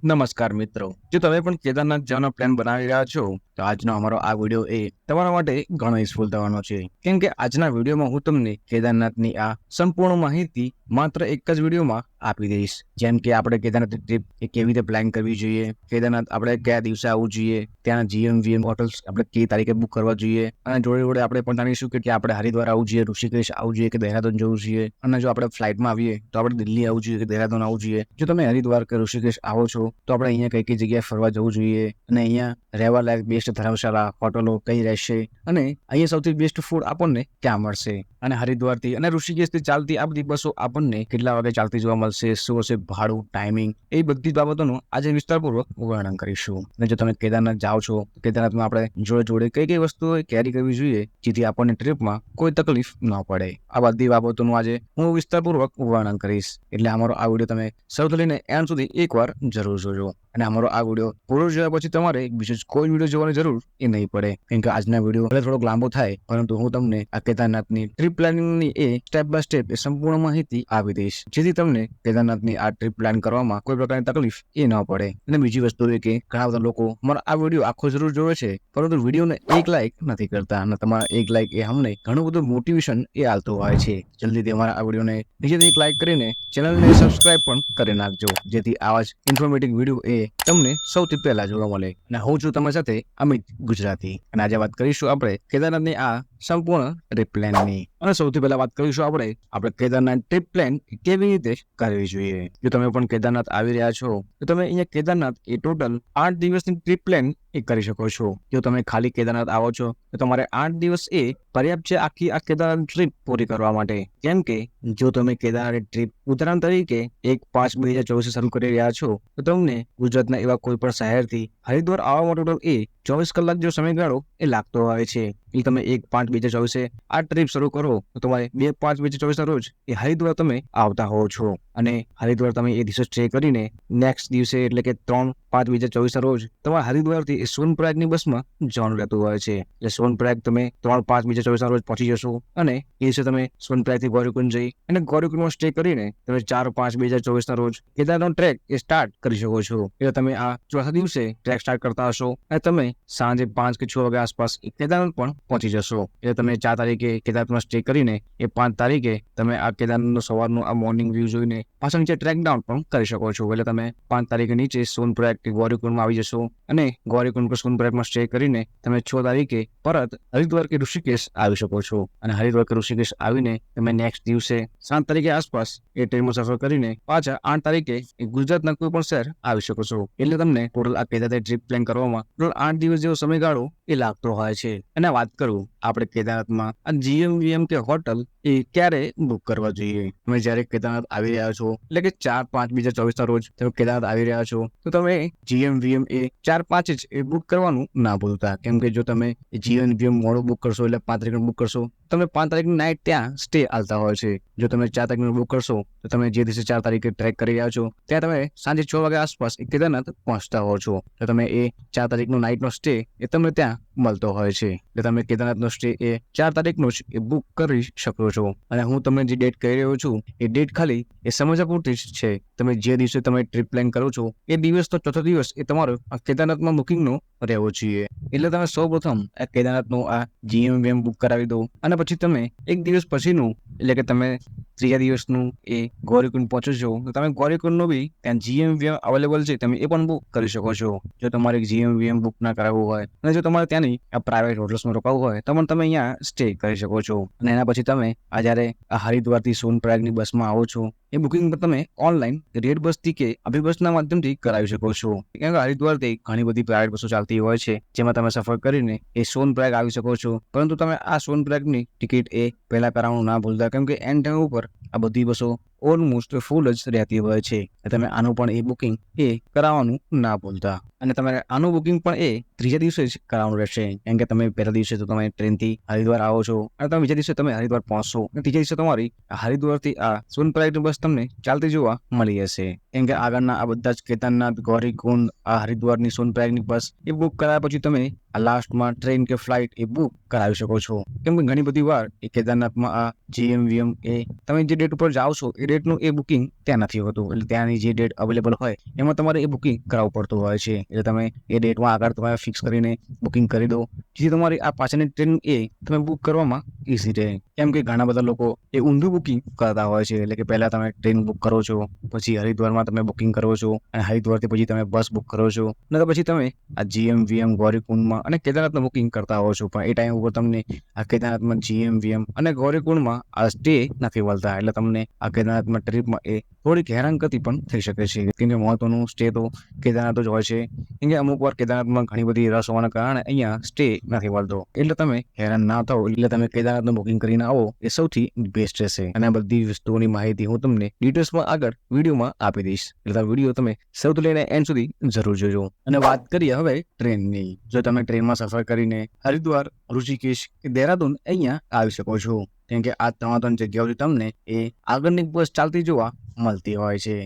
નમસ્કાર મિત્રો, જો તમે પણ કેદારનાથ જવાનો પ્લાન બનાવી રહ્યા છો તો આજનો અમારો આ વિડીયો એ તમારા માટે ઘણો યુઝફુલ થવાનો છે. કેમ કે આજના વિડીયોમાં હું તમને કેદારનાથની આ સંપૂર્ણ માહિતી માત્ર એક જ વિડીયોમાં આપી દઈશ. જેમ કે આપણે કેદારનાથ ટ્રીપ એ કેવી રીતે પ્લાન કરવી જોઈએ, કેદારનાથ આપણે કયા દિવસે આવવું જોઈએ, ત્યાંના GMVM હોટલ્સ આપણે કઈ તારીખે બુક કરવા જોઈએ, અને જોડે જોડે આપણે પણ જાણીશું કે આપણે હરિદ્વાર આવવું જોઈએ, ઋષિકેશ આવવું જોઈએ કે દહેરાદૂન જવું જોઈએ, અને જો આપણે ફ્લાઇટમાં આવીએ તો આપણે દિલ્હી આવવું જોઈએ કે દહેરાદૂન આવવું જોઈએ. જો તમે હરિદ્વાર કે ઋષિકેશ આવો છો તો આપણે અહીંયા કઈ કઈ જગ્યાએ ફરવા જવું જોઈએ, અને અહીંયા રહેવા લાયક બેસ્ટ ધર્મશાળા હોટલો કઈ રહેશે, અને અહીંયા સૌથી બેસ્ટ ફૂડ આપણને ક્યાં મળશે, અને હરિદ્વારથી અને ઋષિકેશથી ચાલતી આ બધી બસો આપણને કેટલા વાગે ચાલતી જોવા મળશે, શું હશે ભાડું, ટાઈમિંગ, એ બધી બાબતોનું આજે વિસ્તારપૂર્વક વર્ણન કરીશું. અને જો તમે કેદારનાથ જાઓ છો, કેદારનાથમાં આપણે જોડે જોડે કઈ કઈ વસ્તુઓ કેરી કરવી જોઈએ જેથી આપણને ટ્રીપમાં કોઈ તકલીફ ન પડે, આ બધી બાબતોનું આજે હું વિસ્તારપૂર્વક વર્ણન કરીશ. એટલે અમારો આ વિડીયો તમે સૌથી લઈને એન્ડ સુધી એકવાર જરૂર જોજો. અને અમારો આ વિડીયો પૂરો જોયા પછી તમારે બીજો કોઈ વિડીયો જોવાની જરૂર એ નહીં પડે, કેમ કે આજના વિડીયો ભલે થોડોક લાંબો થાય પરંતુ હું તમને આ કેદારનાથની ટ્રીપ પ્લાનિંગની એ સ્ટેપ બાય સ્ટેપ એ સંપૂર્ણ માહિતી આપી દઈશ, જેથી તમને કેદારનાથની આ ટ્રીપ પ્લાન કરવામાં કોઈ પ્રકારની તકલીફ એ ન પડે. અને બીજી વસ્તુ એ કે ઘણા બધા લોકો અમારા આ વિડીયો આખો જરૂર જોવે છે પરંતુ વિડીયોને એક લાઇક નથી કરતા, અને તમારા એક લાઇક એ અમને ઘણું બધું મોટિવેશન એ આલતું હોય છે. જલ્દીથી અમારા આ વિડીયોને નીચેથી એક લાઇક કરીને ચેનલને સબસ્ક્રાઇબ પણ કરી નાખજો, જેથી આવા જ ઇન્ફોર્મેટિવ વિડીયો એ તમને સૌથી પહેલા જોવા મળે. અને હું છું તમારી સાથે અમિત ગુજરાતી, અને આજે વાત કરીશું આપણે કેદારનાથની આ સંપૂર્ણ ટ્રીપ પ્લાનની. અને સૌથી પહેલા વાત કરીશું આપણે કેદારનાથ ટ્રીપ પ્લાન કેવી રીતે કરવી જોઈએ. જો તમે પણ કેદારનાથ આવી રહ્યા છો તો તમે અહીંયા કેદારનાથ એ ટોટલ 8 દિવસની ટ્રીપ પ્લાન એ કરી શકો છો. જો તમે ખાલી કેદારનાથ આવો છો તો તમારે 8 દિવસ એ પર્યાપ્ત છે આખી આ કેદારનાથ ટ્રીપ પૂરી કરવા માટે. કેમ કે જો તમે કેદારનાથ ટ્રીપ ઉદાહરણ તરીકે 1/5/2024 શરૂ કરી રહ્યા છો તો તમને ગુજરાતના એવા કોઈ પણ શહેરથી હરિદ્વાર આવવા માટે ટોટલ એ 24 કલાક જેવો સમયગાળો એ લાગતો હોય છે. એટલે તમે 1/5/2024 આ ટ્રીપ શરૂ કરો તો તમારે 2/5/2024 ના રોજ એ હરિદ્વાર તમે આવતા હોવ છો, અને હરિદ્વાર તમે એ દિવસે સ્ટે કરીને નેક્સ્ટ દિવસે એટલે કે 3/5/2024 ના રોજ તમારે હરિદ્વારથી એ સોનપ્રયાગની બસમાં જવાનું રહેતું હોય છે. એટલે સોનપ્રયાગ તમે 3/5/2024 ના રોજ પહોંચી જશો, અને એ દિવસે તમે સોનપ્રયાગથી ગૌરીકુંડ જઈ અને ગૌરીકુંડમાં સ્ટે કરીને તમે 4/5/2024 ના રોજ કેદારનો ટ્રેક એ સ્ટાર્ટ કરી શકો છો. એટલે તમે આ ચોથા દિવસે ટ્રેક સ્ટાર્ટ કરતા હશો અને તમે સાંજે 5 કે 6 વાગ્યા આસપાસ કેદારનાથ પણ પહોંચી જશો. એટલે તમે 4 તારીખે કેદારનાથમાં સ્ટે કરીને એ 5 તારીખે તમે આ કેદારનાથનો સવારનો આ મોર્નિંગ વ્યૂ જોઈને પાછા નીચે ટ્રેક ડાઉન પણ કરી શકો છો. એટલે તમે 5 તારીખે નીચે સોનપ્રયાગ કે ગૌરીકુંડમાં આવી જશો, અને ગૌરીકુંડ કે સોનપ્રયાગમાં સ્ટે કરીને તમે 6 તારીખે પરત હરિદ્વાર કે ઋષિકેશ આવી શકો છો. અને હરિદ્વાર કે ઋષિકેશ આવીને તમે નેક્સ્ટ દિવસે 7 તારીખે આસપાસ એ ટ્રેનમાં સફર કરીને પાછા 8 તારીખે એ ગુજરાતના કોઈ પણ શહેર આવી શકો છો. એટલે તમને ટોટલ આ કેદારનાથ ટ્રીપ પ્લાન કરવામાં ટોટલ 8 દિવસ જેવો સમયગાળો એ લાગતો હોય છે. અને વાત કરું આપણે કેદારનાથમાં આ GMVM કે હોટલ એ ક્યારે બુક કરવા જોઈએ. તમે જ્યારે કેદારનાથ આવી રહ્યા છો એટલે કે 4/5/2024 ના રોજ તમે કેદારનાથ આવી રહ્યા છો તો તમે GMVM એ 4/5 જ એ બુક કરવાનું ના ભૂલતા. કેમ કે જો તમે GMVM મોડું બુક કરશો એટલે 5 તારીખનું બુક કરશો, તમે 5 તારીખની નાઇટ ત્યાં સ્ટે આલતા હોય છે. જો તમે 4 તારીખનું બુક કરશો તો તમે જે દિવસે 4 તારીખે ટ્રેક કરી રહ્યા છો ત્યાં તમે સાંજે 6 વાગ્યા આસપાસ કેદારનાથ પહોંચતા હો છો. તો તમે એ 4 તારીખનો નાઇટનો સ્ટે એ તમને ત્યાં મળતો હોય છે. એટલે તમે કેદારનાથનો સ્ટે એ 4 તારીખનો જ એ બુક કરી શકો છો. અને હું તમને જે ડેટ કહી રહ્યો છું એ ડેટ ખાલી એ સમજવા પૂરતી જ છે. તમે જે દિવસે તમે ટ્રીપ પ્લાન કરો છો એ દિવસનો ચોથો દિવસ એ તમારો આ કેદારનાથમાં બુકિંગનો રહેવો જોઈએ. એટલે તમે સૌપ્રથમ આ કેદારનાથનું આ GMVM બુક કરાવી દો, અને પછી તમે એક દિવસ પછીનું એટલે કે તમે ત્રીજા દિવસનું એ ગૌરીકુંડ પહોંચો છો તો તમે ગૌરીકુંડનું બી ત્યાં GMVM અવેલેબલ છે, તમે એ પણ બુક કરી શકો છો. જો તમારે GMVM બુક ના કરાવવું હોય અને જો તમારે ત્યાંની આ પ્રાઇવેટ હોટલ્સમાં રોકાવું હોય તો પણ તમે અહીંયા સ્ટે કરી શકો છો. અને એના પછી તમે આ જ્યારે આ હરિદ્વારથી સોનપ્રયાગની બસમાં આવો છો એ બુકિંગ પર તમે ઓનલાઈન રેડ બસથી કે અભિ બસના માધ્યમથી કરાવી શકો છો. કેમ કે હરિદ્વારથી ઘણી બધી પ્રાઇવેટ બસો ચાલતી હોય છે જેમાં તમે સફર કરીને એ સોનપ્રયાગ આવી શકો છો. પરંતુ તમે આ સોનપ્રયાગની ટિકિટ એ પહેલા કરાવવાનું ના ભૂલતા, કેમ કે એન્ડ ટાઈમ ઉપર આ બધી બસો ઓલમોસ્ટ ફૂલ જ રહેતી હોય છે. તમે આનું પણ એ બુકિંગ એ કરાવવાનું ના ભૂલતા. અને તમારે આનું બુકિંગ પણ એ ત્રીજા દિવસે જ કરાવવાનું રહેશે. કેમ કે તમે પહેલા દિવસે તો તમે ટ્રેનથી હરિદ્વાર આવો છો, અને તમે બીજા દિવસે તમે હરિદ્વાર પહોંચશો, અને ત્રીજા દિવસે તમારી હરિદ્વારથી આ સોનપ્રયાગની બસ તમને ચાલતી જોવા મળી હશે. કેમ કે આગળના આ બધા જ કેદારનાથ, ગૌરીકુંડ, આ હરિદ્વારની સોનપ્રયાગની બસ એ બુક કરાયા પછી તમે આ લાસ્ટમાં ટ્રેન કે ફ્લાઇટ એ બુક કરાવી શકો છો. કેમ કે ઘણી બધી વાર એ કેદારનાથમાં આ GMVM એ તમે જે ડેટ ઉપર જાઓ છો એ ડેટ ડેટનું એ બુકિંગ ત્યાં નથી હોતું. એટલે ત્યાંની જે ડેટ અવેલેબલ હોય એમાં તમારે એ બુકિંગ કરાવવું પડતું હોય છે. એટલે તમે એ ડેટમાં આગળ તમે ફિક્સ કરીને બુકિંગ કરી દો, જેથી તમારી આ પાછળની ટ્રેન એ તમે બુક કરવામાં ઇઝી રહે. કેમ કે ઘણા બધા લોકો એ ઊંધું બુકિંગ કરતા હોય છે. એટલે કે પહેલા તમે ટ્રેન બુક કરો છો, પછી હરિદ્વારમાં તમે બુકિંગ કરો છો, અને હરિદ્વારથી પછી તમે બસ બુક કરો છો, અને તો પછી તમે આ GM ગૌરીકુંડમાં અને કેદારનાથનું બુકિંગ કરતા હો છો. પણ એ ટાઈમ ઉપર તમને આ કેદારનાથમાં GM અને ગૌરીકુંડમાં આ સ્ટે નથી મળતા. એટલે તમને આ કેદારનાથમાં ટ્રીપમાં એ થોડીક હેરાનગતિ પણ થઈ શકે છે. કેમ કે મહત્વનું સ્ટે તો કેદારનાથ જ હોય છે. કેમ કે અમુક વાર કેદારનાથમાં ઘણી બધી રસ હોવાના કારણે અહીંયા સ્ટે નથી મળતો. એટલે તમે હેરાન ના થાઓ, એટલે તમે કેદારનાથનું બુકિંગ કરીને આવો એ સૌથી બેસ્ટ રહેશે. અને આ બધી વસ્તુઓની માહિતી હું તમને ડિટેલ્સમાં આગળ વિડીયોમાં આપી દઈશ. એટલે વિડીયો તમે સૌથી લઈને એન્ડ સુધી જરૂર જોજો. અને વાત કરીએ હવે ટ્રેનની. જો તમે ટ્રેનમાં સફર કરીને હરિદ્વાર, ઋષિકેશ કે દેહરાદૂન અહીંયા આવી શકો છો. કેમ કે આ ત્રણ જગ્યાઓથી તમને એ આગળની બસ ચાલતી જોવા મળતી હોય છે.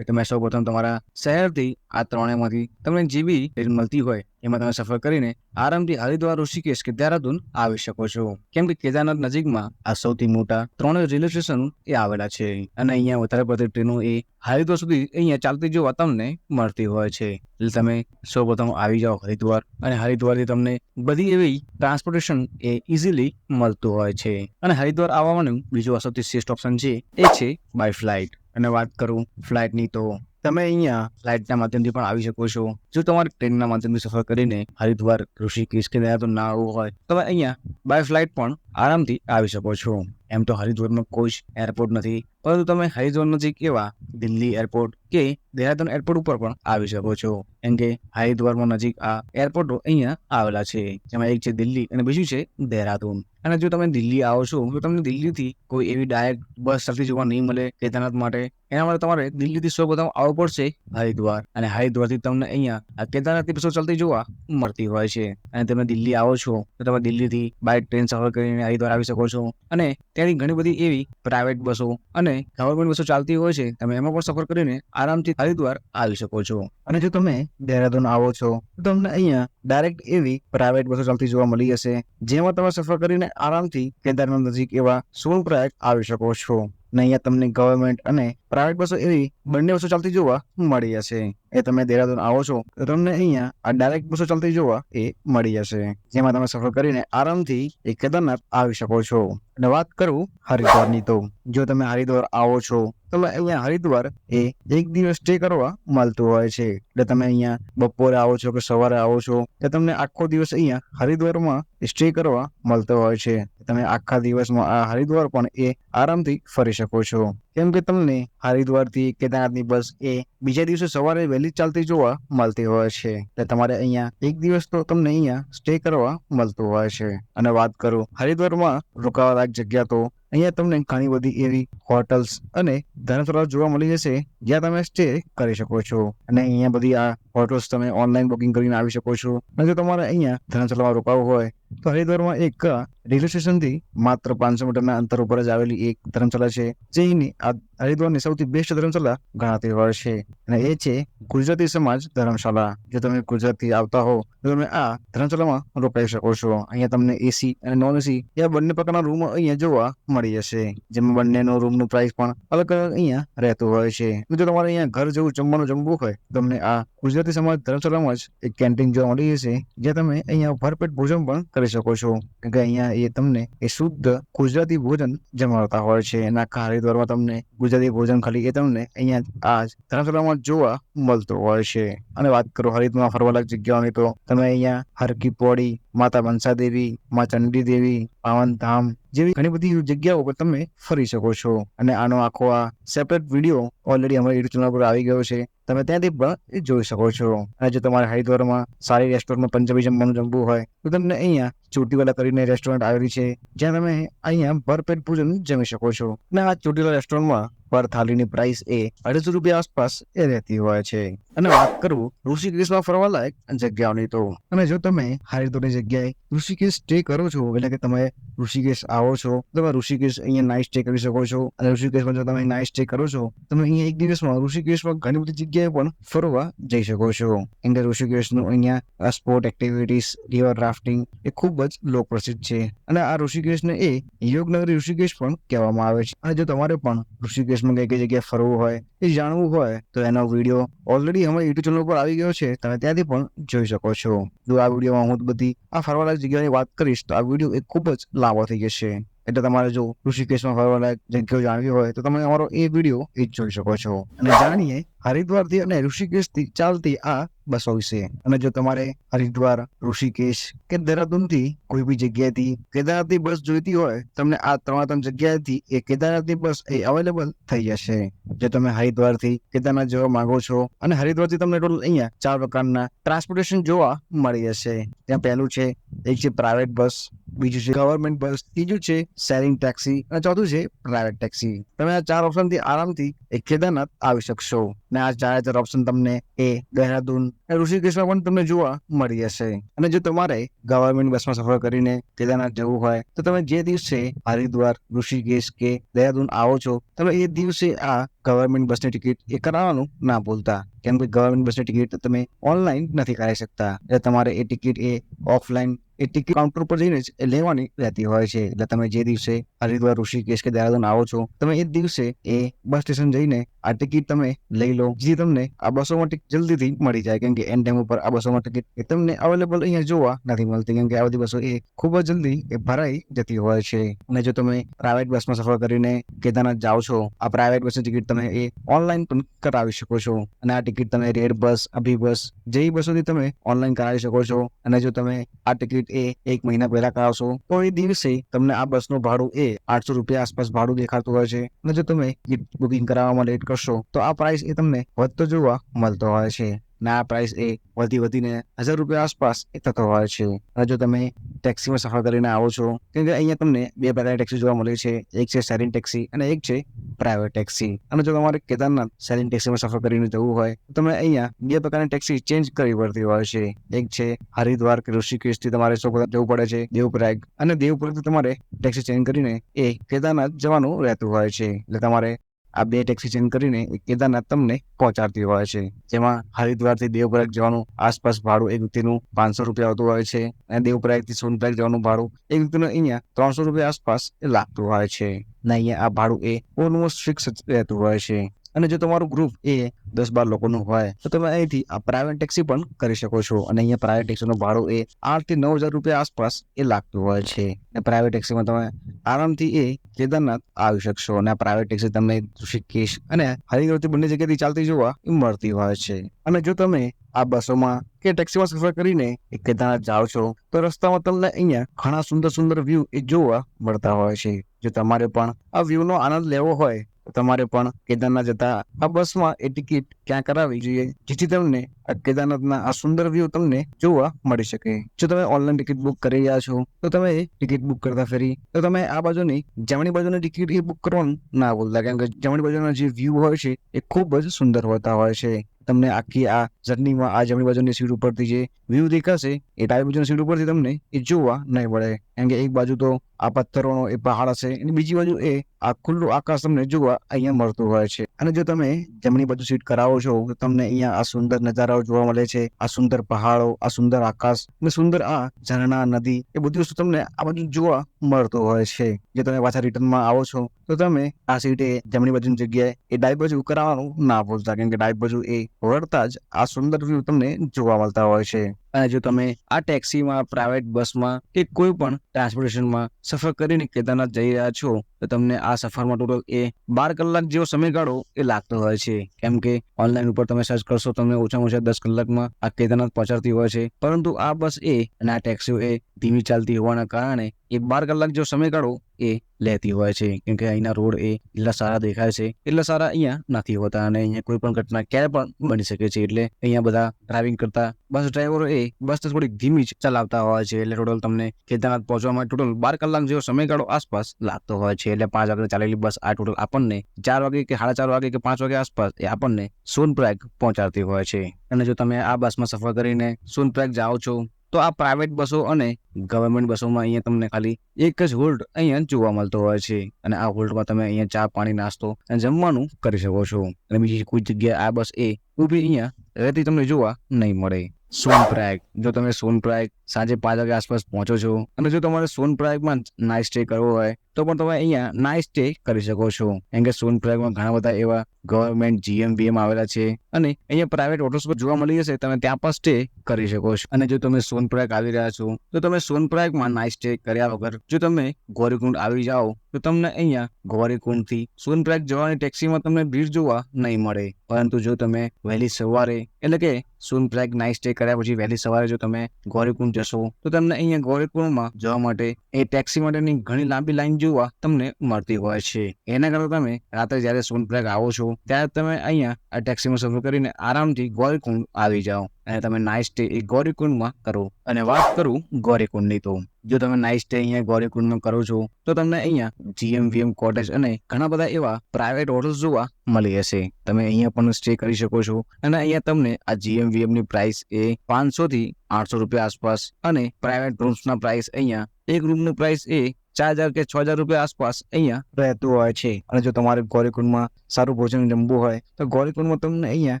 તમે સૌપ્રથમ તમારા શહેરથી આ ત્રણેયમાંથી તમને જે બી ટ્રેન મળતી હોય એમાં તમે સફર કરીને આરામથી હરિદ્વાર, ઋષિકેશ કે દેહરાદૂન આવી શકો છો. કેમ કે કેદારનાથ નજીકમાં આ સૌથી મોટા ત્રણેય રેલવે સ્ટેશન એ આવેલા છે. અને અહીંયા વધારે પડતી ટ્રેનો એ હરિદ્વાર સુધી અહીંયા ચાલતી જોવા તમને મળતી હોય છે. એટલે તમે સૌપ્રથમ આવી જાઓ હરિદ્વાર, અને હરિદ્વારથી તમને બધી એવી ટ્રાન્સપોર્ટેશન એ ઇઝીલી મળતું હોય છે. અને હરિદ્વાર આવવાનું બીજું સૌથી શ્રેષ્ઠ ઓપ્શન છે એ છે બાય ફ્લાઇટ. અને વાત કરું ફ્લાઇટની, તો તમે અહીંયા ફ્લાઇટના માધ્યમથી પણ આવી શકો છો. જો તમારે ટ્રેનના માધ્યમથી સફર કરીને હરિદ્વાર, ઋષિકેશ કે દેહરાદૂન ના આવવું હોય તો તમે અહીંયા બાય ફ્લાઇટ પણ આરામથી આવી શકો છો. એમ તો હરિદ્વારમાં કોઈ જ એરપોર્ટ નથી, પરંતુ તમે હરિદ્વાર નજીક એવા દિલ્હી એરપોર્ટ કે દેહરાદૂન એરપોર્ટ ઉપર પણ આવી શકો છો. કેમ કે હરિદ્વારમાં નજીક આ એરપોર્ટો અહીંયા આવેલા છે, જેમાં એક છે દિલ્હી અને બીજું છે દેહરાદૂન. અને જો તમે દિલ્હી આવો છો તો તમને દિલ્હીથી કોઈ એવી ડાયરેક્ટ બસ ચાલતી જોવા નહીં મળે કેદારનાથ માટે. એના માટે તમારે દિલ્હીથી સૌપ્રથમ આવવું પડશે હરિદ્વાર, અને હરિદ્વારથી તમને અહીંયા આ કેદારનાથની બસો ચાલતી જોવા મળતી હોય છે. અને તમે દિલ્હી આવો છો તો તમે દિલ્હીથી બાય ટ્રેન સફર કરીને હરિદ્વાર આવી શકો છો. અને ત્યાંની ઘણી બધી એવી પ્રાઇવેટ બસો અને ગવર્મેન્ટ બસો ચાલતી હોય છે, તમે એમાં પણ સફર કરીને આરામથી હરિદ્વાર આવી શકો છો. અને જો તમે દેહરાદૂન આવો છો તો તમને અહીંયા ડાયરેક્ટ એવી પ્રાઇવેટ બસો ચાલતી જોવા મળી જશે, જેમાં તમે સફર કરીને આરામથી કેદારનાથ નજીક એવા સોનપ્રયાગ આવી શકો છો. અને અહીંયા તમને ગવર્મેન્ટ અને પ્રાઇવેટ બસો એવી બંને બસો ચાલતી જોવા મળી જશે. એ તમે દેહરાદૂન આવો છો તો તમને અહીંયા આ ડાયરેક્ટ બસો ચાલતી જોવા એ મળી જશે, જેમાં તમે સફર કરીને આરામથી એ કેદારનાથ આવી શકો છો. અને વાત કરું હરિદ્વારની, તો જો તમે હરિદ્વાર આવો છો તો અહીંયા હરિદ્વાર એ એક દિવસ સ્ટે કરવા મળતું હોય છે. એટલે તમે અહીંયા બપોરે આવો છો કે સવારે આવો છો તો તમને આખો દિવસ અહીંયા હરિદ્વારમાં સ્ટે કરવા મળતો હોય છે. તમે આખા દિવસમાં આ હરિદ્વાર પણ એ આરામથી ફરી શકો છો. કેમ કે તમને હરિદ્વારથી કેદારનાથની બસ એ બીજા દિવસે સવારે વહેલી ચાલતી જોવા મળતી હોય છે. એટલે તમારે અહીંયા એક દિવસ તો તમને અહીંયા સ્ટે કરવા મળતું હોય છે. અને વાત કરું હરિદ્વારમાં રોકાવાલાયક જગ્યા, તો અહીંયા તમને ઘણી બધી એવી હોટલ્સ અને ધર્મશાળાઓ જોવા મળી જશે, જ્યાં તમે સ્ટે કરી શકો છો. અને અહીંયા બધી આ હોટલ્સ તમે ઓનલાઈન બુકિંગ કરીને આવી શકો છો. અને જો તમારે અહીંયા ધર્મશાળામાં રોકાવું હોય તો હરિદ્વારમાં એક રેલવે સ્ટેશનથી માત્ર 500 મીટરના અંતર ઉપર જ આવેલી એક ધર્મશાળા છે, જે આ હરિદ્વારની સૌથી બેસ્ટ ધર્મશાળા ગણાતી હોય છે. અને એ છે ગુજરાતી સમાજ ધર્મશાળા. જો તમે ગુજરાતથી આવતા હો તો તમે આ ધર્મશાળામાં રોકાઈ શકો છો. અહીંયા તમને એસી અને નોન એસી એવા બંને પ્રકારના રૂમ અહીંયા જોવા મળી જશે, જેમાં બંનેનો રૂમનું પ્રાઇસ પણ અલગ અલગ અહીંયા રહેતું હોય છે. જો તમારે અહીંયા ઘર જેવું જમવું હોય તો તમને આ ગુજરાતી સમાજ ધર્મશાળામાં જ એક કેન્ટીન જોવા મળી જશે, જ્યાં તમે અહીંયા ભરપેટ ભોજન પણ કરી શકો છો. કે અહીંયા એ તમને એ શુદ્ધ ગુજરાતી ભોજન જમાડતા હોય છે. અને આખા હરિદ્વારમાં તમને ગુજરાતી ભોજન ખાલી એ તમને અહીંયા આ ધર્મશાળામાં જોવા મળતું હોય છે. અને વાત કરો હરિદ્વારમાં ફરવાલાયક જગ્યાઓની, તો તમે અહીંયા હરકી પૌડી, માતા મનસા દેવી, મા ચંડી દેવી, પાવનધામ જેવી ઘણી બધી જગ્યાઓ પર તમે ફરી શકો છો. અને આનો આખો આ સેપરેટ વિડીયો ઓલરેડી અમારી યુટ્યુબ ચેનલ પર આવી ગયો છે, તમે ત્યાંથી પણ જોઈ શકો છો. અને જો તમારે હરિદ્વારમાં સારી રેસ્ટોરન્ટમાં પંજાબી જમવું હોય તો તમને અહીંયા ચોટીવાલા કરીને રેસ્ટોરન્ટ આવેલી છે, જ્યાં તમે અહીંયા ભરપેટ ભોજન જમી શકો છો. અને આ ચોટીવાલા રેસ્ટોરન્ટમાં પર થાળીની પ્રાઇસ એ 250 રૂપિયા આસપાસ એ રહેતી હોય છે. અને વાત કરું ઋષિકેશમાં ફરવાલાયક જગ્યાઓની, તો અને જો તમે હરિદ્વારની જગ્યાએ ઋષિકેશ સ્ટે કરો છો, એટલે કે તમે ઋષિકેશ આવો છો, તમે ઋષિકેશ અહીંયા નાઇટ સ્ટે કરી શકો છો. અને ઋષિકેશમાં જો તમે નાઇટ સ્ટે કરો છો, તમે અહીંયા એક દિવસમાં ઋષિકેશમાં ઘણી બધી જગ્યાએ પણ ફરવા જઈ શકો છો. કેમ કે ઋષિકેશનું અહીંયા સ્પોર્ટ એક્ટિવિટીઝ, રિવર રાફ્ટિંગ એ ખૂબ જ લોકપ્રસિદ્ધ છે. અને આ ઋષિકેશને એ યોગનગરી ઋષિકેશ પણ કહેવામાં આવે છે. અને જો તમારે પણ ઋષિકેશમાં કઈ કઈ જગ્યાએ ફરવું હોય એ જાણવું હોય તો એનો વિડીયો ઓલરેડી અમારી યુટ્યુબ ચેનલ પર આવી ગયો છે, તમે ત્યાંથી પણ જોઈ શકો છો. જો આ વિડીયોમાં હું બધી આ ફરવાલાયક જગ્યાની વાત કરીશ તો આ વિડીયો એ ખૂબ જ લાંબો થઈ જશે. એટલે તમારે જો ઋષિકેશમાં ફરવાલાયક જગ્યાઓ જાણવી હોય તો તમે અમારો એ વિડીયો એ જ જોઈ શકો છો. અને જાણીએ હરિદ્વારથી અને ઋષિકેશથી ચાલતી આ બસો વિશે. અને જો તમારે હરિદ્વાર, ઋષિકેશ કે દહેરાદૂનથી કોઈ બી જગ્યાએથી કેદારનાથની બસ જોઈતી હોય, તમને આ ત્રણ જગ્યાએથી એ કેદારનાથની બસ એ અવેલેબલ થઈ જશે. જો તમે હરિદ્વારથી કેદારનાથ જવા માંગો છો અને હરિદ્વારથી તમને ટોટલ અહીંયા 4 પ્રકારના ટ્રાન્સપોર્ટેશન જોવા મળી જશે. ત્યાં પહેલું છે એક છે પ્રાઇવેટ બસ, બીજું છે ગવર્મેન્ટ બસ, ત્રીજું છે શેરિંગ ટેક્સી અને ચોથું છે પ્રાઇવેટ ટેક્સી. તમે આ 4 ઓપ્શનથી આરામથી એ કેદારનાથ આવી શકશો. ને આ 4 ઓપ્શન તમને એ દહેરાદૂન ઋષિકેશમાં પણ તમને જોવા મળી જશે. અને જો તમારે ગવર્મેન્ટ બસમાં સફર કરીને કેદારનાથ જવું હોય તો તમે જે દિવસે હરિદ્વાર, ઋષિકેશ કે દહેરાદૂન આવો છો, તમે એ દિવસે આ ગવર્મેન્ટ બસની ટિકિટ એ કરાવવાનું ના ભૂલતા. કેમ કે ગવર્મેન્ટ બસની ટિકિટ તમે ઓનલાઈન નથી કરાવી શકતા. એટલે તમારે એ ટિકિટ એ ઓફલાઈન એ ટિકિટ કાઉન્ટર પર જઈને જ લેવાની રહેતી હોય છે. એટલે તમે જે દિવસે હરિદ્વાર, ઋષિકેશ કે દહેરાદૂન આવો છો, તમે એ દિવસે એ બસ સ્ટેશન જઈને આ ટિકિટ તમે લઈ લો, જે તમને આ બસોમાં જલ્દીથી મળી જાય. કેમ કે એન ટાઈમ ઉપર આ બસોમાં ટિકિટ એ તમને અવેલેબલ અહીંયા જોવા નથી મળતી. કેમ કે આ બધી બસો એ ખૂબ જ જલ્દી એ ભરાઈ જતી હોય છે. અને જો તમે પ્રાઇવેટ બસમાં સફર કરીને કેદારનાથ જાઓ છો, આ પ્રાઇવેટ બસની ટિકિટ તમે એ ઓનલાઈન પણ કરાવી શકો છો. અને આ ટિકિટ તમે રેડ બસ, અભી બસ જેવી બસોથી તમે ઓનલાઈન કરાવી શકો છો. અને જો તમે આ ટિકિટ એ 1 મહિના પહેલા કરાવશો તો એ દિવસે તમને આ બસનું ભાડું એ 800 રૂપિયા આસપાસ ભાડું દેખાતું હોય છે. અને જો તમે બુકિંગ કરાવવામાં લેટ કરશો તો આ પ્રાઇસ એ તમને વધતો જોવા મળતો હોય છે. ને આ પ્રાઇસ એ વધીને 1000 રૂપિયા આસપાસ એ થતો હોય છે. અને જો તમે ટેક્સીમાં સફર કરીને આવો છો, કેમ કે અહીંયા તમને 2 પ્રકારની ટેક્સી જોવા મળે છે, એક છે શેરિંગ ટેક્સી અને એક છે પ્રાઇવેટ ટેક્સી. અને જો તમારે કેદારનાથ શેરિંગ ટેક્સીમાં સફર કરીને જવું હોય તો તમે અહીંયા 2 પ્રકારની ટેક્સી ચેન્જ કરવી પડતી હોય છે. એક છે હરિદ્વાર કે ઋષિકેશથી તમારે જવું પડે છે દેવપ્રયાગ, અને દેવપ્રયાગથી તમારે ટેક્સી ચેન્જ કરીને એ કેદારનાથ જવાનું રહેતું હોય છે. એટલે તમારે આ 2 ટેક્સી ચેન્જ કરીને કેદારનાથ તમને પહોંચાડતી હોય છે. જેમાં હરિદ્વારથી દેવપ્રયાગ જવાનું આસપાસ ભાડું એક વ્યક્તિનું 500 રૂપિયા આવતું હોય છે. અને દેવપ્રયાગથી સોનપ્રયાગ જવાનું ભાડું એક વ્યક્તિનું અહીંયા 300 રૂપિયા આસપાસ એ લાગતું હોય છે. ને અહીંયા આ ભાડું એ ઓલમોસ્ટ ફિક્સ રહેતું હોય છે. અને જો તમારું ગ્રુપ એ 10-12 લોકોનું હોય તો તમે અહીંથી આ પ્રાઇવેટ ટેક્સી પણ કરી શકો છો. અને અહીંયા પ્રાઇવેટ ટેક્સીનું ભાડું એ 8,000 થી 9,000 રૂપિયા આસપાસ એ લાગતું હોય છે. અને પ્રાઇવેટ ટેક્સીમાં તમે આરામથી એ કેદારનાથ આવી શકશો. અને આ પ્રાઇવેટ ટેક્સી તમને ઋષિકેશ અને હરિદ્વારથી બંને જગ્યાએથી ચાલતી જોવા મળતી હોય છે. અને જો તમે આ બસોમાં કે ટેક્સીમાં સફર કરીને એ કેદારનાથ જાઓ છો તો રસ્તામાં તમને અહીંયા ઘણા સુંદર વ્યૂ એ જોવા મળતા હોય છે. જો તમારે પણ આ વ્યૂનો આનંદ લેવો હોય તો તમારે પણ કેદારનાથ જતા આ બસમાં એ ટિકિટ ક્યાં કરાવવી જોઈએ, જેથી તમને આ કેદારનાથના આ સુંદર વ્યૂ તમને જોવા મળી શકે. જો તમે ઓનલાઈન ટિકિટ બુક કરી રહ્યા છો તો તમે ટિકિટ બુક કરતા ફેરી તો તમે આ બાજુની જમણી બાજુની ટિકિટ એ બુક કરવાનું ના ભૂલતા. કેમ કે જમણી બાજુના જે વ્યૂ હોય છે એ ખૂબ જ સુંદર હોતા હોય છે. તમને આખી આ જર્નીમાં આ જમણી બાજુની સીટ ઉપરથી જે વ્યૂ દેખાશે એ ડાબી બાજુની સીટ ઉપરથી તમને એ જોવા નહીં મળે. કેમ કે એક બાજુ તો આ પથ્થરોનો એ પહાડ હશે અને બીજી બાજુ એ આ ખુલ્લું આકાશ તમને જોવા અહીંયા મળતું હોય છે. અને જો તમે જમણી બાજુ સીટ કરાવો છો તો તમને અહીંયા આ સુંદર નજારાઓ જોવા મળે છે, આ સુંદર પહાડો, આ સુંદર આકાશ અને સુંદર આ ઝરણા, નદી એ બધી વસ્તુ તમને આ બાજુ જોવા મળતું હોય છે. જો તમે પાછા રિટર્નમાં આવો છો તો તમે આ સીટે જમણી બાજુની જગ્યાએ એ ડાબી બાજુ કરાવવાનું ના ભૂલતા. કેમ કે ડાબી બાજુ એ વળતા જ આ સુંદર વ્યૂ તમને જોવા મળતા હોય છે. અને જો તમે આ ટેક્સીમાં, પ્રાઇવેટ બસમાં કે કોઈ પણ ટ્રાન્સપોર્ટેશનમાં સફર કરીને કેદારનાથ જઈ રહ્યા છો તો તમને આ સફરમાં ટોટલ એ 12 કલાક જેવો સમયગાળો એ લાગતો હોય છે. કેમ કે ઓનલાઈન ઉપર તમે સર્ચ કરશો તમને ઓછામાં ઓછા 10 કલાકમાં આ કેદારનાથ પહોંચાડતી હોય છે. પરંતુ આ બસ એ અને આ ટેક્સીઓ એ ધીમી ચાલતી હોવાના કારણે એ 12 કલાક જેવો સમયગાળો એ લેતી હોય છે. કેમ કે અહીંના રોડ એ એટલા સારા દેખાય છે, એટલા સારા અહીંયા નથી હોતા. અને અહીંયા કોઈ પણ ઘટના ક્યારે પણ બની શકે છે. એટલે અહીંયા બધા ડ્રાઇવિંગ કરતા બસ ડ્રાઈવરો એ બસ થોડીક ધીમી જ ચલાવતા હોય છે. એટલે ટોટલ તમને કેદારનાથ પહોંચવા માટે ટોટલ 12 કલાક જેવો સમયગાળો આસપાસ લાગતો હોય છે. એટલે 5 વાગે ચાલેલી બસ આ ટોટલ આપણને 4 વાગે કે 4:30 વાગે કે 5 વાગે આસપાસ એ આપણને સોનપ્રયાગ પહોંચાડતી હોય છે. અને જો તમે આ બસમાં સફર કરીને સોનપ્રયાગ જાઓ છો તો આ પ્રાઇવેટ બસો અને ગવર્મેન્ટ બસોમાં અહીંયા તમને ખાલી એક જ હોલ્ડ અહીંયા જોવા મળતો હોય છે અને આ હોલ્ડમાં તમે અહીંયા ચા પાણી નાસ્તો અને જમવાનું કરી શકો છો અને બીજી કોઈ જગ્યાએ આ બસ એ ઊભી અહીંયા રહેતી તમને જોવા નહીં મળે. સોનપ્રયાગ, જો તમે સોનપ્રયાગ સાંજે 5 વાગ્યા આસપાસ પહોંચો છો અને જો તમારે સોનપ્રયાગમાં નાઇટ સ્ટે કરવો હોય તો પણ તમે અહીંયા નાઇટ સ્ટે કરી શકો છો. કેમ કે સોનપ્રયાગમાં ઘણા બધા એવા ગવર્મેન્ટ GMBM આવેલા છે અને અહીંયા પ્રાઇવેટ હોટલ્સ પર જોવા મળી જશે, તમે ત્યાં પણ સ્ટે કરી શકો છો. અને જો તમે સોનપ્રયાગ આવી રહ્યા છો તો તમે સોનપ્રયાગમાં નાઇટ સ્ટે કર્યા વગર જો તમે ગૌરીકુંડ આવી જાઓ તો તમને અહીંયા ગૌરીકુંડથી સોનપ્રયાગ જવાની ટેક્સીમાં તમને ભીડ જોવા નહીં મળે. પરંતુ જો તમે વહેલી સવારે એટલે કે સોનપ્રયાગ નાઇટ સ્ટે કર્યા પછી વહેલી સવારે જો તમે ગૌરીકુંડ જશો તો તમને અહીંયા ગૌરીકુંડમાં જવા માટે એ ટેક્સી માટેની ઘણી લાંબી લાઈન જોવા તમને મળતી હોય છે. એના કરતાં તમે રાત્રે જ્યારે સોનપ્રયાગ આવો છો ત્યારે તમે અહીંયા આ ટેક્સીમાં સફર કરીને આરામથી ગૌરીકુંડ આવી જાઓ અને તમે નાઇટ સ્ટે એ ગૌરીકુંડમાં કરો. અને વાત કરું ગૌરીકુંડની, તો જો તમે નાઇટ સ્ટે અહીંયા ગૌરીકુંડમાં કરો છો તો તમને અહીંયા GMVM કોટેજ અને ઘણા બધા એવા પ્રાઇવેટ હોટલ્સ જોવા મળી હશે. તમે અહીંયા પણ સ્ટે કરી શકો છો અને અહીંયા તમને આ GMVM ની પ્રાઇસ એ 500 થી 800 રૂપિયા આસપાસ અને પ્રાઇવેટ રૂમ્સના પ્રાઇસ અહીંયા એક રૂમનું પ્રાઇસ એ 4000 કે 6000 રૂપિયા આસપાસ અહીંયા રહેતું હોય છે. અને જો તમારે ગૌરીકુંડમાં સારું ભોજન જમવું હોય તો ગૌરીકુંડમાં તમને અહીંયા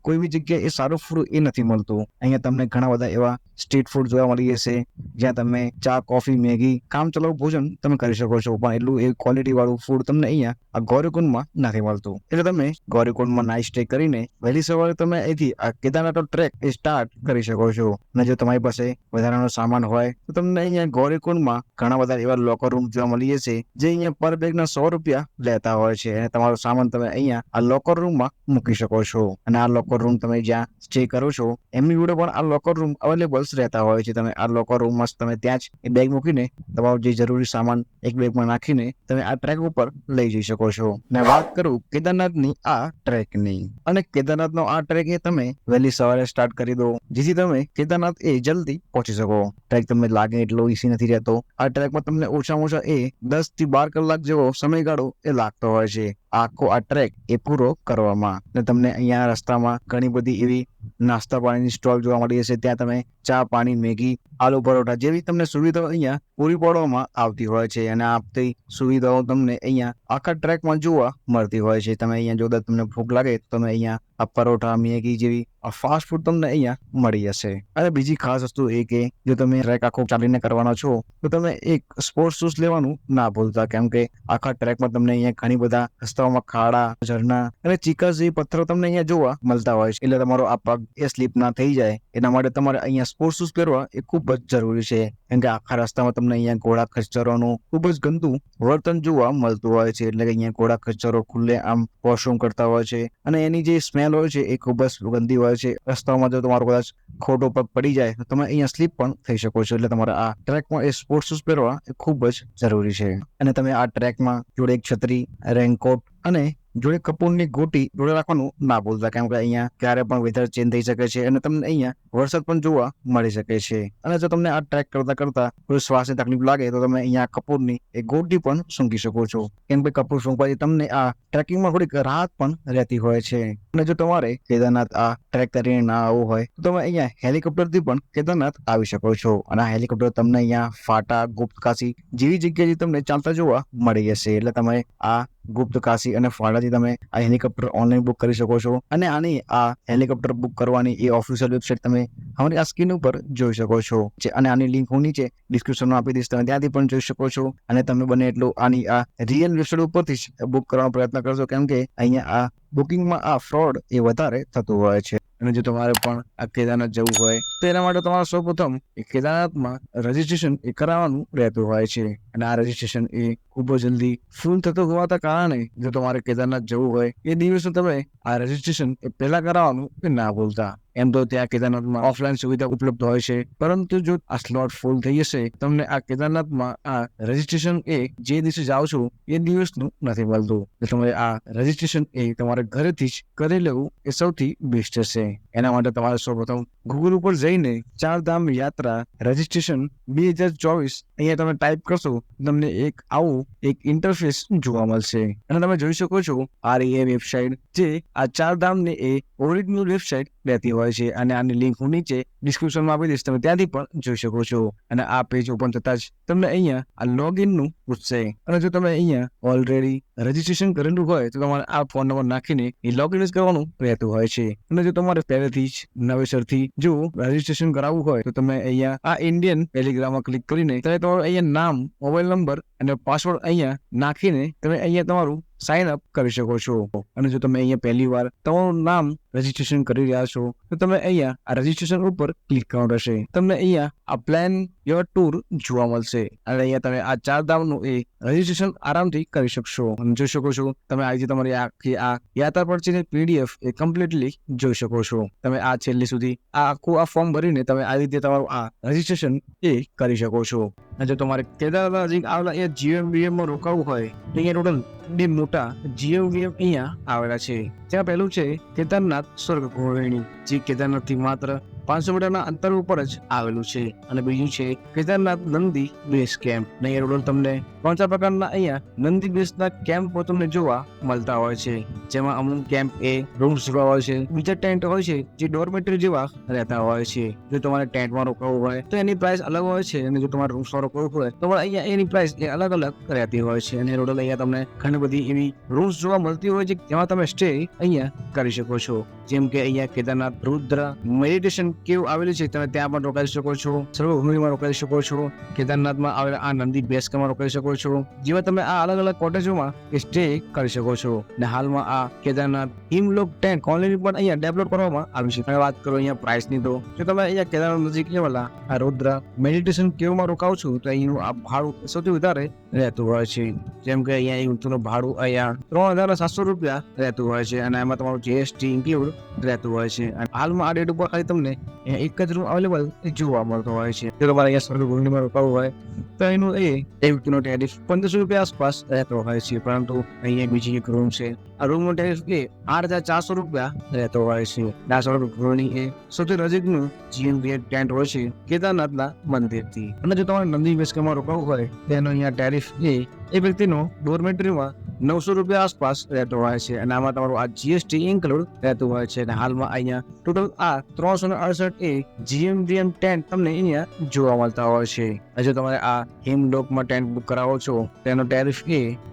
કોઈ બી જગ્યાએ એ સારું ફૂડ એ નથી મળતું. અહીંયા તમને ઘણા બધા એવા સ્ટ્રીટ ફૂડ જોવા મળી જશે જ્યાં તમે ચા, કોફી, મેગી, કામ ચલાવ ભોજન તમે કરી શકો છો, પણ એટલું એ ક્વોલિટી વાળું ફૂડ તમને અહીંયા આ ગૌરીકુંડમાં નથી મળતું. એટલે તમે ગૌરીકુંડમાં નાઇટ સ્ટે કરીને વહેલી સવારે તમે અહીંથી આ કેદારનાથનો ટ્રેક એ સ્ટાર્ટ કરી શકો છો. અને જો તમારી પાસે વધારાનો સામાન હોય તો તમને અહીંયા ગૌરીકુંડમાં ઘણા બધા એવા લોકર રૂમ જોવા મળી જશે જે અહીંયા પર બેગના 100 રૂપિયા લેતા હોય છે અને તમારો સામાન તમે અહીંયા આ લોકર રૂમમાં મૂકી શકો છો. અને આ લોકર રૂમ તમે જ્યાં સ્ટે કરો છો એમની જોડે પણ આ લોકર રૂમ અવેલેબલ રહેતા હોય છે. તમે આ લોકર રૂમમાં તમે ત્યાં જ એ બેગ મૂકીને તમારો જે જરૂરી સામાન એક બેગમાં નાખીને તમે આ ટ્રેક ઉપર લઈ જઈ શકો છો. ને વાત કરું કેદારનાથની આ ટ્રેકની, અને કેદારનાથનો આ ટ્રેક એ તમે વહેલી સવારે સ્ટાર્ટ કરી દો જેથી તમે કેદારનાથ એ જલ્દી પહોંચી શકો. ટ્રેક તમને લાગે એટલો ઈસી નથી રહેતો. આ ટ્રેકમાં તમને ઓછામાં ઓછા એ 10 થી 12 કલાક જેવો સમયગાળો એ લાગતો હોય છે આખો આ ટ્રેક એ પૂરો કરવામાં. ને તમને અહીંયા રસ્તામાં ઘણી બધી એવી નાસ્તા પાણીની સ્ટોલ જોવા મળી હશે. ત્યાં તમે ચા, પાણી, મેગી, આલુ પરોઠા જેવી તમને સુવિધાઓ અહીંયા પૂરી પાડવામાં આવતી હોય છે અને આ બધી સુવિધાઓ તમને અહીંયા આખા ટ્રેકમાં જોવા મળતી હોય છે. તમે અહીંયા જો તમને ભૂખ લાગે તો તમે અહીંયા આ પરોઠા, મેગી જેવી ફાસ્ટ ફૂડ તમને અહીંયા મળી જશે. અને બીજી ખાસ વસ્તુ એ કે જો તમે ટ્રેક આખો ચાલીને કરવાનો છો તો તમે એક સ્પોર્ટ્સ શૂઝ લેવાનું ના ભૂલતા, કેમ કે આખા ટ્રેકમાં તમને અહીંયા ઘણી બધા રસ્તાઓમાં ખાડા, ઝરણા અને ચીકસ જેવી પથ્થરો તમને અહીંયા જોવા મળતા હોય છે. એટલે તમારો આ પગ એ સ્લીપ ના થઈ જાય એના માટે તમારે અહીંયા સ્પોર્ટ્સ શૂઝ પહેરવા એ ખૂબ જ જરૂરી છે. કેમ કે આખા રસ્તામાં તમને અહીંયા ઘોડા ખચ્ચરોનું ખૂબ જ ગંદુ વર્તન જોવા મળતું હોય છે. એટલે કે અહીંયા ઘોડા ખચ્ચરો ખુલ્લે આમ વોશરૂમ કરતા હોય છે અને એની જે સ્મેલ હોય છે એ ખૂબ જ ગંદી હોય છે. રસ્તામાં જો તમારો કદાચ ખોટો પગ પડી જાય તો તમે અહીંયા સ્લીપ પણ થઈ શકો છો. એટલે તમારે આ ટ્રેકમાં એ સ્પોર્ટ્સ શૂઝ પહેરવા એ ખૂબ જ જરૂરી છે. અને તમે આ ટ્રેકમાં જોડે એક છત્રી, રેનકોટ અને જોડે કપૂરની ગોટી જોડે રાખવાનું ના ભૂલતા, કેમ કે અહીંયા ક્યારે પણ વેધર ચેન્જ થઈ શકે છે અને તમને અહીંયા વરસાદ પણ જોવા મળી શકે છે. અને જો તમને આ ટ્રેક કરતા કરતા કોઈ શ્વાસની તકલીફ લાગે તો તમે અહીંયા કપૂરની એક ગોટી પણ સૂંઘી શકો છો, કેમ કે કપૂર સૂંઘવાથી તમને આ ટ્રેકિંગમાં થોડીક રાહત પણ રહેતી હોય છે. અને જો તમારે કેદારનાથ આ ટ્રેક કરીને ના આવવું હોય તો તમે અહીંયા હેલિકોપ્ટરથી પણ કેદારનાથ આવી શકો છો. અને આ હેલિકોપ્ટર તમને અહીંયા ફાટા, ગુપ્તકાશી જેવી જગ્યાએ તમને ચાલતા જોવા મળી જશે. એટલે તમે આ ગુપ્તકાશી અને ફાટાથી તમે આ હેલિકોપ્ટર ઓનલાઈન બુક કરી શકો છો. અને આની આ હેલિકોપ્ટર બુક કરવાની એ ઓફિશિયલ વેબસાઇટ તમે અમારી આ સ્ક્રીન ઉપર જોઈ શકો છો. અને આની લિંક હું નીચે ડિસ્ક્રિપ્શનમાં આપી દઈશ, તમે ત્યાંથી પણ જોઈ શકો છો. અને તમે બને એટલું આની આ રિયલ વેબસાઇટ ઉપરથી જ બુક કરવાનો પ્રયત્ન કરશો, કેમ કે અહીંયા આ બુકિંગમાં આ ફ્રોડ એ વધારે થતું હોય છે. અને જો તમારે પણ આ કેદારનાથ જવું હોય તો એના માટે તમારે સૌપ્રથમ એ કેદારનાથમાં રજીસ્ટ્રેશન એ કરાવવાનું રહેતું હોય છે. અને આ રજીસ્ટ્રેશન એ ખૂબ જ જલ્દી ફૂલ થતું હોવાના કારણે જો તમારે કેદારનાથ જવું હોય એ દિવસે તમે આ રજીસ્ટ્રેશન એ પહેલા કરાવવાનું એ ના ભૂલતા. એમ તો ત્યાં કેદારનાથમાં ઓફલાઈન સુવિધા ઉપલબ્ધ હોય છે, પરંતુ જો આ સ્લોટ ફૂલ થઈ જશે તમને આ કેદારનાથમાં આ રજીસ્ટ્રેશન એ જે દિવસે જાઓ છો એ દિવસનું નથી મળતું. તમે આ રજીસ્ટ્રેશન એ તમારે ઘરેથી જ કરી લેવું એ સૌથી બેસ્ટ હશે. એના માટે તમારે સૌપ્રથમ ગૂગલ ઉપર જઈને ચારધામ યાત્રા રજીસ્ટ્રેશન 2024 અહીંયા તમે ટાઈપ કરશો તમને એક આવું એક ઇન્ટરફેસ જોવા મળશે. અને તમે જોઈ શકો છો આ વેબસાઇટ જે આ ચારધામની એ ઓરિજિનલ વેબસાઇટ રહેતી હોય હોય છે અને આની લિંક હું નીચે ડિસ્ક્રિપ્શનમાં આપી દઈશ, તમે ત્યાંથી પણ જોઈ શકો છો. અને આ પેજ ઓપન થતા જ તમને અહીંયા આ લોગિનનું પૂછશે અને જો તમે અહીંયા ઓલરેડી રજીસ્ટ્રેશન કરેલું હોય તો તમારે આ ફોન નંબર નાખીને એ લોગિન કરવાનું રહેતું હોય છે. અને જો તમારે પહેલેથી જ નવેસરથી જો રજીસ્ટ્રેશન કરાવવું હોય તો તમે અહીંયા આ ઇન્ડિયન ટેલિગ્રામમાં ક્લિક કરીને તમે તમારું અહીંયા નામ, મોબાઈલ નંબર અને પાસવર્ડ અહીંયા નાખીને તમે અહીંયા તમારું સાઇન અપ કરી શકો છો. અને જો તમે અહીંયા પહેલી વાર તમારું નામ રજીસ્ટ્રેશન કરી રહ્યા છો તો તમે અહીંયા આ રજીસ્ટ્રેશન ઉપર ક્લિક કરવાનું રહેશે. તમને અહીંયા આ પ્લાન યોર ટૂર જોવા મળશે અને અહીંયા તમે આ 4 ધામનું એ રજીસ્ટ્રેશન આરામથી કરી શકશો. અને જોઈ શકો છો તમે આજે તમારી આખી આ યાત્રા પરચીની પીડીએફ એ કમ્પ્લીટલી જોઈ શકો છો. તમે આ છેલ્લે સુધી આ આખું આ ફોર્મ ભરીને તમે આ રીતે તમારું આ રજીસ્ટ્રેશન એ કરી શકો છો. અને જો તમારે કેદારનાથ નજીક આવેલા એ GMBM માં રોકાવું હોય તો અહીંયા ટોટલ મોટા GMBM અહીંયા આવેલા છે. ત્યાં પહેલું છે કેદારનાથ સ્વર્ગ ગોળણી, જે કેદારનાથથી માત્ર 500 મીટરના અંતર ઉપર જ આવેલું છે. અને બીજું છે કેદારનાથ નંદી બેઝ કેમ્પ. અહીંયા ટોટલ તમને 3 પ્રકારના અહીંયા નંદી બેઝના કેમ્પો તમને જોવા મળતા હોય છે, જેમાં અમુક કેમ્પ એ રૂમ્સ જેવા હોય છે, બીજા ટેન્ટ હોય છે જે ડોરમેટરી જેવા રહેતા હોય છે. જો તમારે ટેન્ટમાં રોકાવું હોય તો એની પ્રાઇસ અલગ હોય છે અને જો તમારે રૂમ્સમાં રોકાવું હોય તો અહીંયા એની પ્રાઇસ એ અલગ અલગ રહેતી હોય છે. અને ટોટલ અહીંયા તમને ઘણી બધી એવી રૂમ્સ જોવા મળતી હોય છે જેમાં તમે સ્ટે અહીંયા કરી શકો છો. જેમ કે અહીંયા કેદારનાથ રુદ્ર મેડિટેશન કેવ આવેલી છે, તમે ત્યાં પણ રોકાઈ શકો છો. સર્વભૂમિમાં રોકાઈ શકો છો. કેદારનાથમાં આવેલા આ નંદી બેઝ કેમ્પમાં રોકાઈ શકો છો, જેમાં તમે આ અલગ અલગ કોટેજોમાં સ્ટે કરી શકો છો. અને હાલમાં આ કેદારનાથ હિમલોક ટેન્ટ કોલોની પણ અહીંયા ડેવલપ કરવામાં આવી છે. તમે વાત કરો અહીંયા પ્રાઇસની તો જો તમે અહીંયા કેદારનાથ નજીક આવેલા આ રુદ્ર મેડિટેશન કેવમાં રોકાવ છો તો અહીંનું આ ભાડું સૌથી વધારે રહેતું હોય છે. જેમ કે અહીંયા ઊંચું ભાડું અહીંયા 3700 રૂપિયા રહેતું હોય છે અને એમાં તમારું GST ઇન્ક્લુડ રહેતું હોય છે. અને હાલમાં આ ડેટ ઉપર ખાલી તમને એક જ રૂમ અવેલેબલ જોવા મળતો હોય છે. જો તમારે અહીંયા સ્વર્ગ ગોળણીમાં રોકાવું હોય તો એનું વ્યક્તિનો ટેરિફ 1500 રૂપિયા આસપાસ રહેતો હોય છે. પરંતુ અહીંયા બીજી એક રૂમ છે, આ રૂમનો ટેરિફ 8400 રૂપિયા રહેતો હોય છે. આ સ્વર્ગ ગોળણી એ સૌથી નજીકનું GMBM ટેન્ટ હોય છે કેદારનાથના મંદિરથી. અને જો તમારે નંદી બેઝ કેમ્પમાં રોકાવું હોય તો એનો અહીંયા ટેરિફ એ વ્યક્તિનો ડોરમેટરીમાં 900 રૂપિયા આસપાસ રહેતો હોય છે અને આમાં તમારું આ GST ઇન્ક્લુડ રહેતું હોય છે. અને હાલમાં અહીંયા ટોટલ આ 368 GMBM ટેન્ટ તમને અહીંયા જોવા મળતા હોય છે. જો તમારે આ હિમલોકમાં ટેન્ટ બુક કરાવો છો તેનો ટેરિફ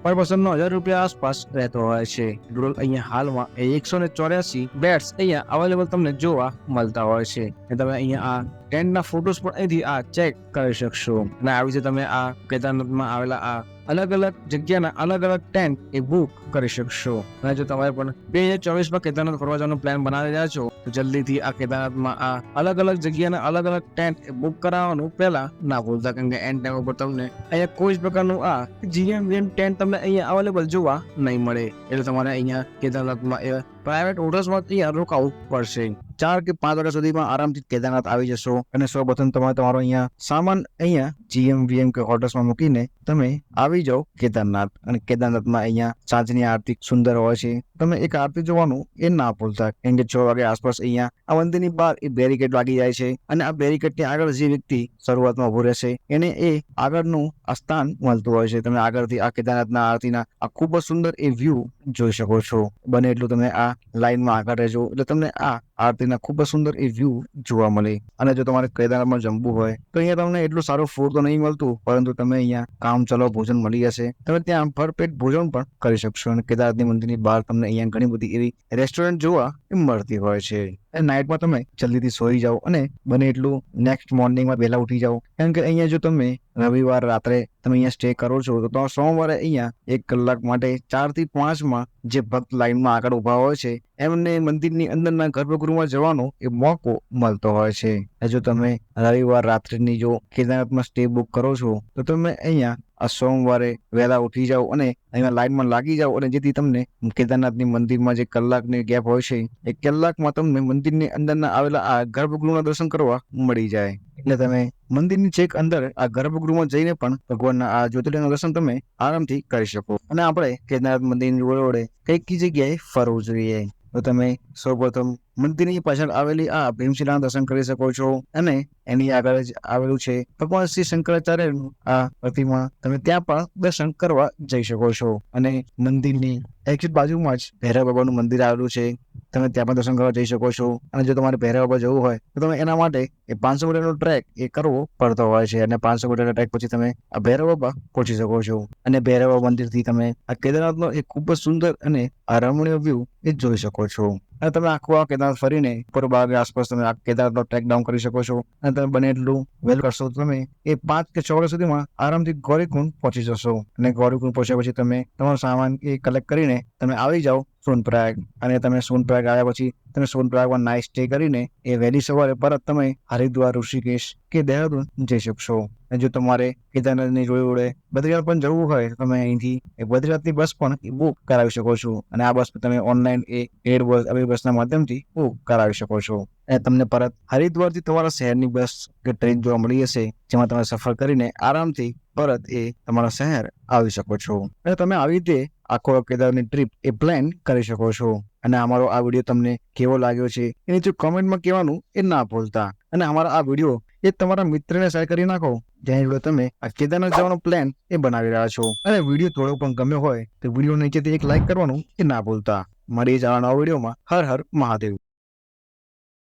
પર પર્સન 1000 રૂપિયા આસપાસ રહેતો હોય છે. ટોટલ અહીંયા હાલમાં 184 બેડ્સ અહીંયા અવેલેબલ તમને જોવા મળતા હોય છે. અને તમે અહીંયા આ ટેન્ટના ફોટોસ પણ અહીંથી આ ચેક કરી શકશો. અને આવી રીતે તમે આ કેદારનાથમાં આવેલા આ અલગ અલગ જગ્યાના અલગ અલગ ટેન્ટ એ બુક કરી શકશો. અને જો તમારે પણ 2024માં કેદારનાથ ફરવા જવાનો પ્લાન બનાવી રહ્યા છો તો જલ્દીથી આ કેદારનાથમાં આ અલગ અલગ જગ્યાના અલગ અલગ ટેન્ટ એ બુક કરાવવાનું પહેલા ના ભૂલતા, કેમ કે એન્ડ ટાઈમ ઉપર તમને અહીંયા કોઈ જ પ્રકારનું આ GMBM ટેન્ટ તમને અહીંયા અવેલેબલ જોવા નહીં મળે. એટલે તમારે અહીંયા કેદારનાથમાં પ્રાઇવેટ હોટલ્સમાં અહીંયા રોકાવું પડશે. 4 કે 5 વાગ્યા સુધીમાં આરામથી કેદારનાથ આવી જશો. અને સૌપ્રથમ તમારે તમારો અહીંયા સામાન અહીંયા GMBM કે હોટલ્સમાં મૂકીને તમે આવી જાઓ કેદારનાથ. અને કેદારનાથમાં અહીંયા સાંજની આરતી સુંદર હોય છે, તમે એક આરતી જોવાનું એ ના ભૂલતા, કેમ કે 6 વાગે આસપાસ અહીંયા આ મંદિરની બહાર એ બેરિકેડ લાગી જાય છે અને આ બેરિકેડની આગળ જે વ્યક્તિ શરૂઆતમાં ઉભો રહેશે એને એ આગળનું આ સ્થાન મળતું હોય છે. તમે આગળથી આ કેદારનાથના આરતીના આ ખૂબ જ સુંદર એ વ્યૂ જોઈ શકો છો. બને એટલું તમે આ લાઈનમાં આગળ રહેજો એટલે તમને આ આરતીના ખૂબ જ સુંદર એ વ્યૂ જોવા મળે. અને જો તમારે કેદારનાથમાં જમવું હોય તો અહીંયા તમને એટલું સારું ફૂડ તો નહીં મળતું, પરંતુ તમે અહીંયા કામ ચલાવ ભોજન મળી જશે. તમે ત્યાં ભરપેટ ભોજન પણ કરી શકશો. અને કેદારનાથ મંદિરની બહાર તમને અહીંયા ઘણી બધી એવી રેસ્ટોરન્ટ જોવા મળતી હોય છે. અને નાઇટમાં તમે જલ્દીથી સોઈ જાઓ અને બને એટલું નેક્સ્ટ મોર્નિંગમાં વહેલા ઉઠી જાઓ, કારણ કે અહીંયા જો તમે રવિવાર રાત્રે તમે અહીંયા સ્ટે કરો છો તો સોમવારે અહીંયા 1 કલાક માટે 4 થી 5માં જે ભક્ત લાઈનમાં આગળ ઉભા હોય છે એમને મંદિરની અંદરના ગર્ભગૃહમાં જવાનો એ મોકો મળતો હોય છે. જો તમે રવિવાર રાત્રિની જો કેદારનાથમાં સ્ટે બુક કરો છો તો તમે અહીંયા આ સોમવારે વહેલા ઉઠી જાઓ અને અહીંયા લાઈનમાં લાગી જાઓ, અને જેથી તમને કેદારનાથની મંદિરમાં જે કલાકની ગેપ હોય છે એ કલાકમાં તમને મંદિરની અંદરના આવેલા આ ગર્ભગૃહના દર્શન કરવા મળી જાય. એટલે તમે મંદિરની છેક અંદર આ ગર્ભગૃહમાં જઈને પણ ભગવાનના આ જ્યોતિર્લિંગના દર્શન તમે આરામથી કરી શકો. અને આપણે કેદારનાથ મંદિરની જોડે કઈક જગ્યાએ ફરવું જોઈએ. તો તમે સૌપ્રથમ મંદિરની પાછળ આવેલી આ ભીમશિલાના દર્શન કરી શકો છો અને એની આગળ જ આવેલું છે ભગવાન શ્રી શંકરાચાર્યનું આ પ્રતિમા. તમે ત્યાં પણ દર્શન કરવા જઈ શકો છો અને મંદિરની એક્ઝેક્ટ બાજુમાં જ ભૈરવ બાબાનું મંદિર આવેલું છે. તમે ત્યાં પણ દર્શન કરવા જઈ શકો છો. અને જો તમારે ભૈરવ બાબા જવું હોય તો તમે એના માટે એ 500 મીટરનો ટ્રેક એ કરવો પડતો હોય છે અને 500 મીટરના ટ્રેક પછી તમે આ ભૈરવ બાબા પહોંચી શકો છો. અને ભૈરવ બાબા મંદિરથી તમે આ કેદારનાથનો એક ખૂબ જ સુંદર અને રમણીય વ્યૂ એ જોઈ શકો છો. અને તમે આખું આ કેદારનાથ ફરીને ઉપર બાગ આસપાસ તમે આ કેદારનાથનો ટ્રેક ડાઉન કરી શકો છો. અને તમે બને એટલું વહેલું કરશો તો તમે એ 5 કે 6 વાગ્યા સુધીમાં આરામથી ગૌરીકુંડ પહોંચી જશો. અને ગૌરીકુંડ પહોંચ્યા પછી તમે તમારો સામાન એ કલેક્ટ કરીને તમે આવી જાઓ સોનપ્રયાગ. અને તમે સોનપ્રયાગ આવ્યા પછી તમે સોનપ્રયાગમાં નાઇટ સ્ટે કરીને એ વહેલી સવારે પરત તમે હરિદ્વાર, ઋષિકેશ કે દહેરાદૂન જઈ શકશો. અને જો તમારે કેદારનાથની જોડે બદ્રીનાથ પણ જવું હોય તો તમે અહીંથી એ બદ્રીનાથની બસ પણ બુક કરાવી શકો છો. અને આ બસ તમે ઓનલાઈન એ એર બસ આવી બસના માધ્યમથી બુક કરાવી શકો છો. અને તમને પરત હરિદ્વારથી તમારા શહેરની બસ કે ટ્રેન જોવા મળી જશે, જેમાં તમે સફર કરીને આરામથી પરત એ તમારા શહેર આવી શકો છો. અને તમે આવી રીતે આખો કેદારની ટ્રીપ એ પ્લાન કરી શકો છો. અને અમારો આ વિડીયો તમને કેવો લાગ્યો છે એ નીચે કોમેન્ટમાં કહેવાનું એ ના ભૂલતા. અને અમારા આ વિડીયો એ તમારા મિત્રને શેર કરી નાખો જેની જોડે તમે આ કેદારનાથ જવાનો પ્લાન એ બનાવી રહ્યા છો. અને વિડીયો થોડો પણ ગમ્યો હોય તો વિડીયો નીચેથી એક લાઈક કરવાનું એ ના ભૂલતા. મળીએ જ આવા નવા વિડીયોમાં. હર હર મહાદેવ.